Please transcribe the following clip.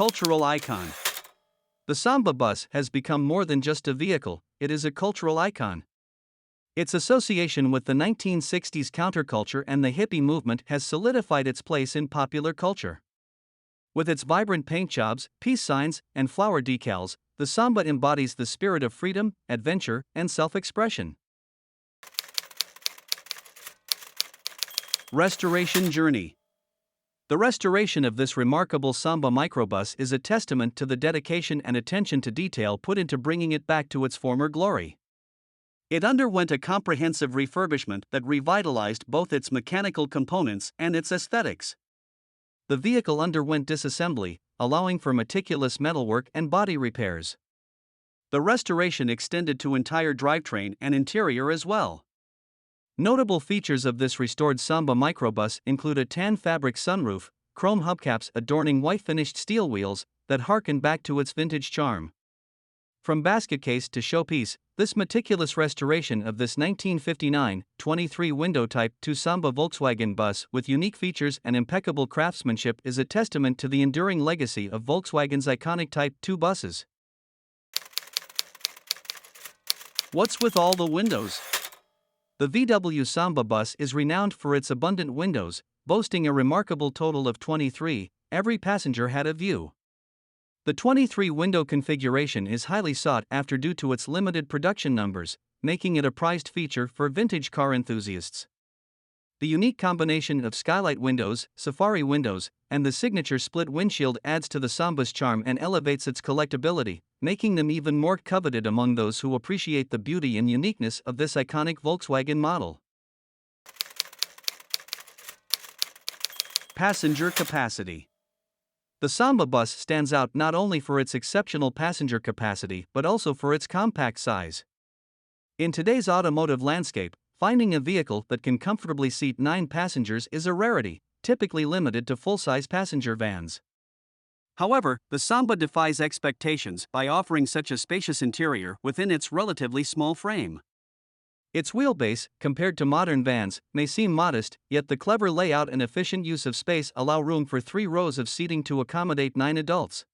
cultural icon. The Samba bus has become more than just a vehicle, it is a cultural icon. Its association with the 1960s counterculture and the hippie movement has solidified its place in popular culture. With its vibrant paint jobs, peace signs, and flower decals, the Samba embodies the spirit of freedom, adventure, and self-expression. Restoration journey. The restoration of this remarkable Samba Microbus is a testament to the dedication and attention to detail put into bringing it back to its former glory. It underwent a comprehensive refurbishment that revitalized both its mechanical components and its aesthetics. The vehicle underwent disassembly, allowing for meticulous metalwork and body repairs. The restoration extended to entire drivetrain and interior as well. Notable features of this restored Samba Microbus include a tan fabric sunroof, chrome hubcaps adorning white finished steel wheels that harken back to its vintage charm. From basket case to showpiece, this meticulous restoration of this 1959 23-window Type 2 Samba Volkswagen bus with unique features and impeccable craftsmanship is a testament to the enduring legacy of Volkswagen's iconic Type 2 buses. What's with all the windows? The VW Samba bus is renowned for its abundant windows, boasting a remarkable total of 23. Every passenger had a view. The 23-window configuration is highly sought after due to its limited production numbers, making it a prized feature for vintage car enthusiasts. The unique combination of skylight windows, safari windows, and the signature split windshield adds to the Samba's charm and elevates its collectability, making them even more coveted among those who appreciate the beauty and uniqueness of this iconic Volkswagen model. Passenger capacity. The Samba bus stands out not only for its exceptional passenger capacity but also for its compact size. In today's automotive landscape, finding a vehicle that can comfortably seat 9 passengers is a rarity, typically limited to full-size passenger vans. However, the Samba defies expectations by offering such a spacious interior within its relatively small frame. Its wheelbase, compared to modern vans, may seem modest, yet the clever layout and efficient use of space allow room for 3 rows of seating to accommodate 9 adults.